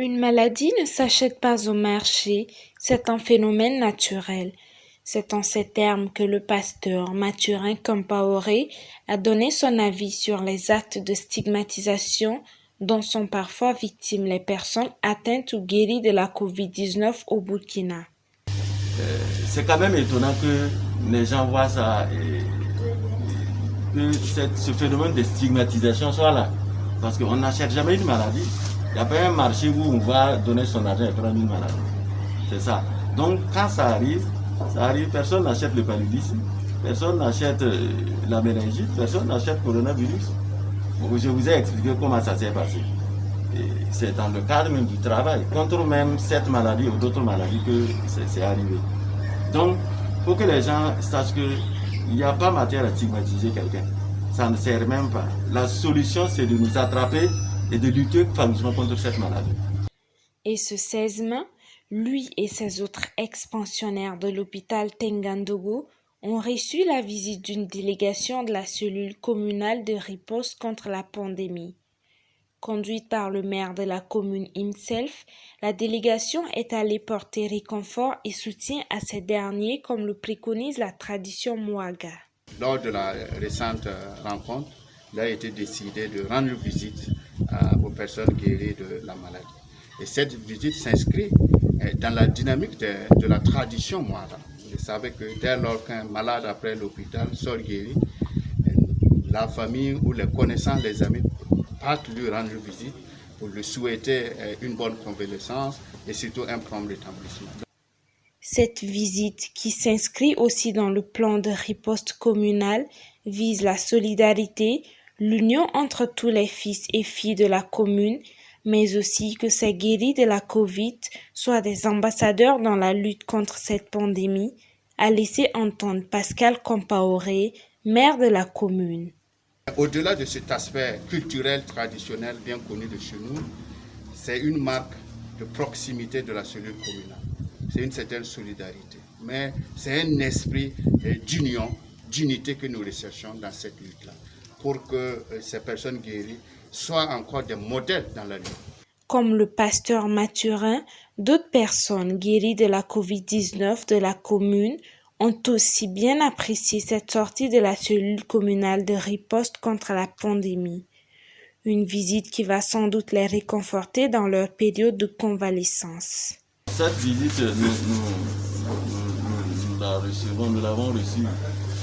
Une maladie ne s'achète pas au marché, c'est un phénomène naturel. C'est en ces termes que le pasteur Mathurin Compaoré a donné son avis sur les actes de stigmatisation dont sont parfois victimes les personnes atteintes ou guéries de la COVID-19 au Burkina. C'est quand même étonnant que les gens voient ça et que ce phénomène de stigmatisation soit là. Parce qu'on n'achète jamais une maladie. Il n'y a pas un marché où on va donner son argent et prendre une maladie. C'est ça. Donc quand ça arrive, personne n'achète le paludisme, personne n'achète la méningite, personne n'achète le coronavirus. Je vous ai expliqué comment ça s'est passé. C'est dans le cadre même du travail, contre même cette maladie ou d'autres maladies que c'est arrivé. Donc, il faut que les gens sachent qu'il n'y a pas matière à stigmatiser quelqu'un. Ça ne sert même pas. La solution, c'est de nous attraper et de lutter farouchement contre cette maladie. Et ce 16 mai, lui et ses autres ex-pensionnaires de l'hôpital Tengandogo ont reçu la visite d'une délégation de la cellule communale de riposte contre la pandémie. Conduite par le maire de la commune himself, la délégation est allée porter réconfort et soutien à ces derniers comme le préconise la tradition Mouaga. Lors de la récente rencontre, il a été décidé de rendre visite aux personnes guéries de la maladie. Et cette visite s'inscrit dans la dynamique de la tradition Mouaga. Vous savez que dès lors qu'un malade après l'hôpital sort guéri, la famille ou les connaissances, les amis partent lui rendre visite pour lui souhaiter une bonne convalescence et surtout un prompt rétablissement. Cette visite, qui s'inscrit aussi dans le plan de riposte communal, vise la solidarité, l'union entre tous les fils et filles de la commune, mais aussi que ces guéris de la Covid soient des ambassadeurs dans la lutte contre cette pandémie, a laissé entendre Pascal Compaoré, maire de la commune. Au-delà de cet aspect culturel, traditionnel, bien connu de chez nous, c'est une marque de proximité de la cellule communale. C'est une certaine solidarité. Mais c'est un esprit d'union, d'unité que nous recherchons dans cette lutte-là, pour que ces personnes guéries soient encore des modèles dans la lutte. Comme le pasteur Mathurin, d'autres personnes guéries de la COVID-19 de la commune ont aussi bien apprécié cette sortie de la cellule communale de riposte contre la pandémie. Une visite qui va sans doute les réconforter dans leur période de convalescence. Cette visite, nous l'avons reçue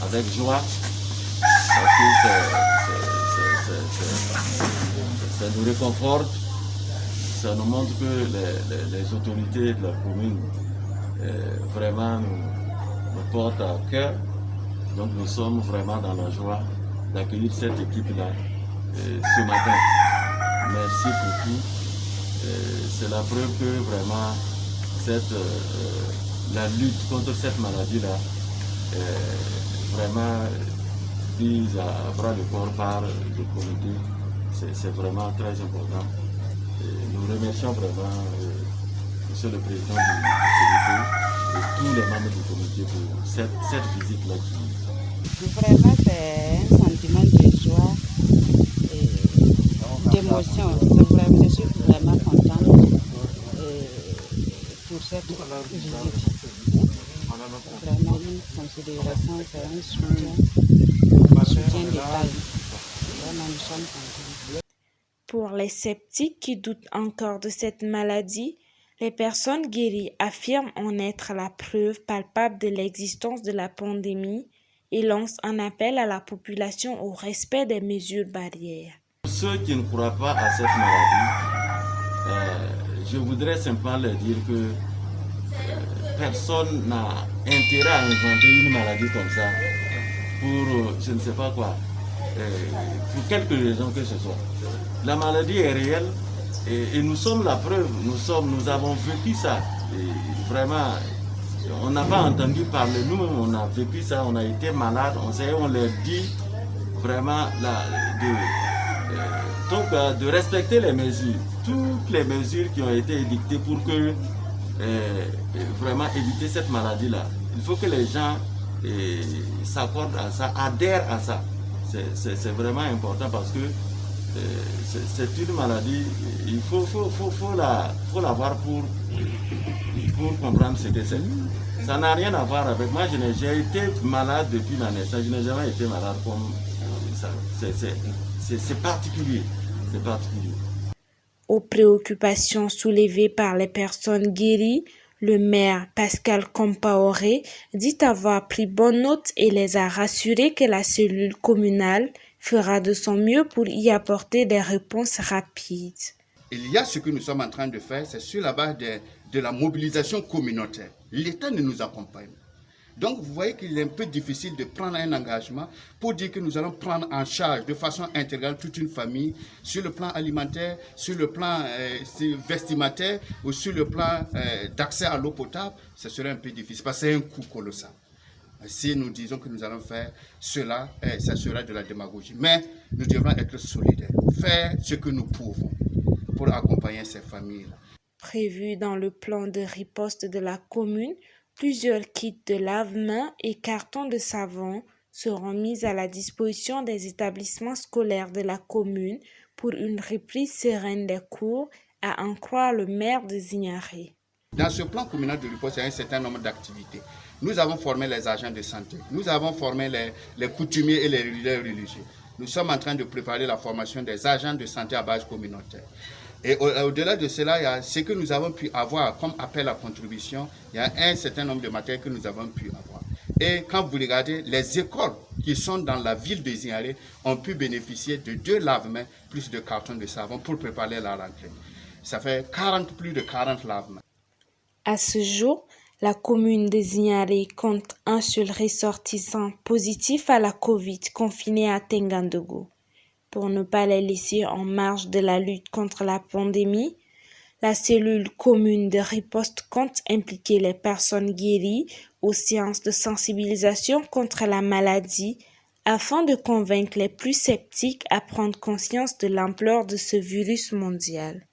avec joie parce que ça nous réconforte, ça nous montre que les autorités de la commune vraiment nous portent à cœur. Donc nous sommes vraiment dans la joie d'accueillir cette équipe-là ce matin. Merci pour tout. C'est la preuve que vraiment la lutte contre cette maladie-là vraiment vise à bras le corps par le comité. C'est vraiment très important. Et nous remercions vraiment Monsieur le Président du comité et tous les membres du comité pour cette visite-là. Vraiment, c'est un sentiment de joie et d'émotion. Je suis vraiment contente pour cette visite. Vraiment une considération, c'est un soutien détaillé. Vraiment, nous sommes contents. Pour les sceptiques qui doutent encore de cette maladie, les personnes guéries affirment en être la preuve palpable de l'existence de la pandémie et lancent un appel à la population au respect des mesures barrières. Pour ceux qui ne croient pas à cette maladie, je voudrais simplement leur dire que personne n'a intérêt à inventer une maladie comme ça pour je ne sais pas quoi, pour quelque raison que ce soit. La maladie est réelle et nous sommes la preuve, nous avons vécu ça. Et vraiment, on n'a pas entendu parler, nous-mêmes on a vécu ça, on a été malade, on leur dit vraiment de respecter les mesures, toutes les mesures qui ont été édictées pour que vraiment éviter cette maladie-là. Il faut que les gens s'accordent à ça, adhèrent à ça. C'est vraiment important parce que c'est une maladie, il faut la voir pour comprendre ce que c'est. Ça n'a rien à voir avec moi, j'ai été malade depuis ma naissance, je n'ai jamais été malade comme ça. C'est particulier, c'est particulier. Aux préoccupations soulevées par les personnes guéries, le maire Pascal Compaoré dit avoir pris bonne note et les a rassurés que la cellule communale fera de son mieux pour y apporter des réponses rapides. Il y a ce que nous sommes en train de faire, c'est sur la base de la mobilisation communautaire. L'État ne nous accompagne pas. Donc vous voyez qu'il est un peu difficile de prendre un engagement pour dire que nous allons prendre en charge de façon intégrale toute une famille sur le plan alimentaire, sur le plan vestimentaire ou sur le plan d'accès à l'eau potable. Ce serait un peu difficile parce que c'est un coût colossal. Si nous disons que nous allons faire cela, ça sera de la démagogie. Mais nous devrons être solidaires, faire ce que nous pouvons pour accompagner ces familles-là. Prévu dans le plan de riposte de la commune, plusieurs kits de lave-mains et cartons de savon seront mis à la disposition des établissements scolaires de la commune pour une reprise sereine des cours, à en croire le maire de Zignaré. Dans ce plan communal de riposte, il y a un certain nombre d'activités. Nous avons formé les agents de santé, nous avons formé les coutumiers et les leaders religieux. Nous sommes en train de préparer la formation des agents de santé à base communautaire. Et au-delà de cela, il y a ce que nous avons pu avoir comme appel à contribution. Il y a un certain nombre de matériels que nous avons pu avoir. Et quand vous regardez, les écoles qui sont dans la ville de Zignaré ont pu bénéficier de 2 lave-mains plus de cartons de savon pour préparer la rentrée. Ça fait plus de 40 lave-mains. À ce jour, la commune de Zignaré compte un seul ressortissant positif à la Covid confiné à Tengandogo. Pour ne pas les laisser en marge de la lutte contre la pandémie, la cellule commune de riposte compte impliquer les personnes guéries aux séances de sensibilisation contre la maladie afin de convaincre les plus sceptiques à prendre conscience de l'ampleur de ce virus mondial.